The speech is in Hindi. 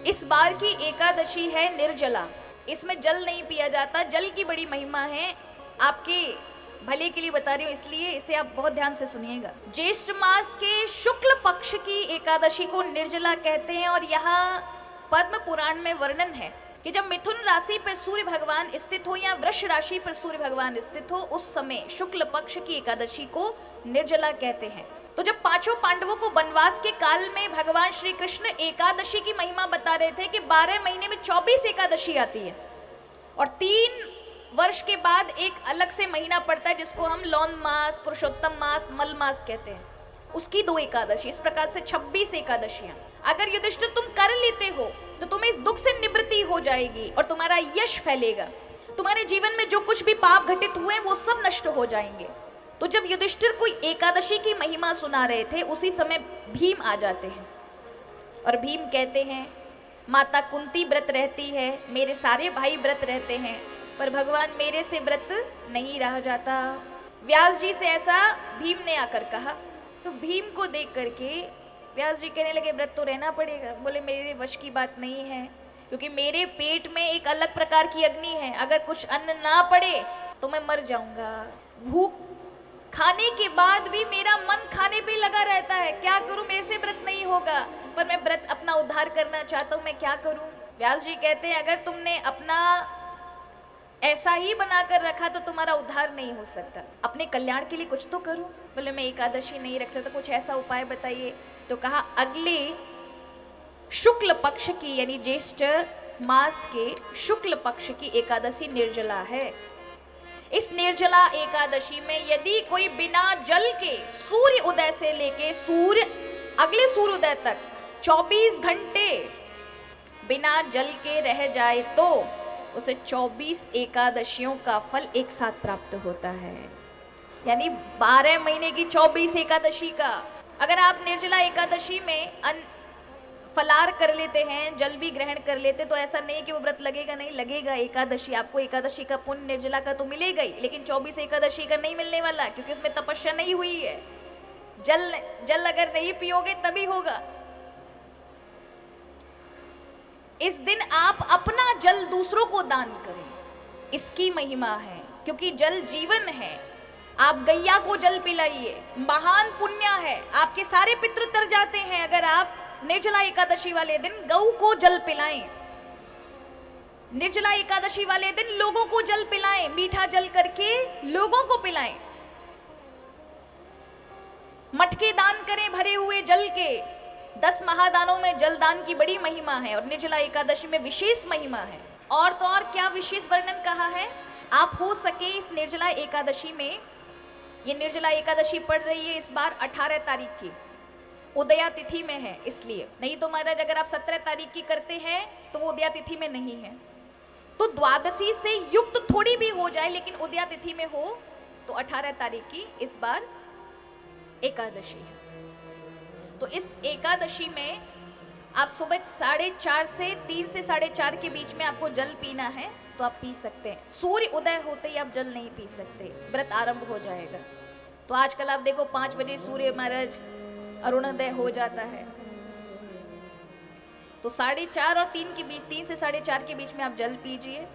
इस बार की एकादशी है निर्जला। इसमें जल नहीं पिया जाता, जल की बड़ी महिमा है। आपके भले के लिए बता रही हूँ, इसलिए इसे आप बहुत ध्यान से सुनिएगा। ज्येष्ठ मास के शुक्ल पक्ष की एकादशी को निर्जला कहते हैं और यहाँ पद्म पुराण में वर्णन है कि जब मिथुन राशि पर सूर्य भगवान स्थित हो या वृष राशि पर सूर्य भगवान स्थित हो, उस समय शुक्ल पक्ष की एकादशी को निर्जला कहते हैं। तो जब पांचों पांडवों को वनवास के काल में भगवान श्री कृष्ण एकादशी की महिमा बता रहे थे कि 12 महीने में 24 एकादशी आती है और 3 वर्ष के बाद एक अलग से महीना पड़ता है जिसको हम लौन मास, पुरुषोत्तम मास, मल मास कहते हैं, उसकी 2 एकादशी, इस प्रकार से 26 एकादशियां। अगर युधिष्ठिर तुम कर लेते हो तो तुम्हें इस दुख से निवृत्ति हो जाएगी और तुम्हारा यश फैलेगा, तुम्हारे जीवन में जो कुछ भी पाप घटित हुए वो सब नष्ट हो जाएंगे। तो जब युधिष्ठिर कोई एकादशी की महिमा सुना रहे थे, उसी समय भीम आ जाते हैं और भीम कहते हैं माता कुंती व्रत रहती है, मेरे सारे भाई व्रत रहते हैं, पर भगवान मेरे से व्रत नहीं रहा जाता। व्यास जी से ऐसा भीम ने आकर कहा। तो भीम को देख करके व्यास जी कहने लगे व्रत तो रहना पड़ेगा। बोले मेरे वश की बात नहीं है, क्योंकि मेरे पेट में एक अलग प्रकार की अग्नि है, अगर कुछ अन्न ना पड़े तो मैं मर जाऊंगा। भूख खाने के बाद भी मेरा मन खाने पे लगा रहता है, क्या करूं, मेरे से व्रत नहीं होगा, पर मैं व्रत अपना उद्धार करना चाहता हूं, मैं क्या करूं। व्यास जी कहते हैं अगर तुमने अपना ऐसा ही बनाकर रखा तो तुम्हारा उद्धार नहीं हो सकता, अपने कल्याण के लिए कुछ तो करो। बोले मैं एकादशी नहीं रख सकता, कुछ ऐसा उपाय बताइए। तो कहा अगले शुक्ल पक्ष की यानी ज्येष्ठ मास के शुक्ल पक्ष की एकादशी निर्जला है। इस निर्जला एकादशी में यदि कोई बिना जल के सूर्य उदय से लेके अगले सूर्य उदय तक 24 घंटे बिना जल के रह जाए तो उसे 24 एकादशियों का फल एक साथ प्राप्त होता है, यानी 12 महीने की 24 एकादशी का। अगर आप निर्जला एकादशी में फलार कर लेते हैं, जल भी ग्रहण कर लेते, तो ऐसा नहीं कि वो व्रत लगेगा, नहीं लगेगा। एकादशी आपको एकादशी का पुण्य निर्जला का तो मिलेगा ही, लेकिन 24 एकादशी का नहीं मिलने वाला, क्योंकि उसमें तपस्या नहीं हुई है। जल अगर नहीं पियोगे तभी होगा। इस दिन आप अपना जल दूसरों को दान करें, इसकी महिमा है, क्योंकि जल जीवन है। आप गैया को जल पिलाइए, महान पुण्य है, आपके सारे पितृ तर जाते हैं अगर आप निर्जला एकादशी वाले दिन गऊ को जल पिलाएं। निर्जला एकादशी वाले दिन लोगों को जल पिलाएं, मीठा जल करके लोगों को पिलाएं। मटके दान करें भरे हुए जल के। 10 महादानों में जलदान की बड़ी महिमा है और निर्जला एकादशी में विशेष महिमा है। और तो और क्या विशेष वर्णन कहा है, आप हो सके इस निर्जला एकादशी में, ये निर्जला एकादशी पड़ रही है इस बार 18 तारीख की, उदया तिथि में है, इसलिए। नहीं तो महाराज अगर आप 17 तारीख की करते हैं तो वो उदया तिथि में नहीं है, तो द्वादशी से युक्त थोड़ी भी हो जाए लेकिन उदया तिथि में हो तो 18 तारीख की इस बार एकादशी है। तो इस एकादशी में आप सुबह 4:30 से 3 से 4:30 के बीच में आपको जल पीना है तो आप पी सकते हैं। सूर्य उदय होते ही आप जल नहीं पी सकते, व्रत आरंभ हो जाएगा। तो आजकल आप देखो 5 बजे सूर्य महाराज अरुणोदय हो जाता है, तो 4:30 और 3 के बीच, 3 से 4:30 के बीच में आप जल पीजिए।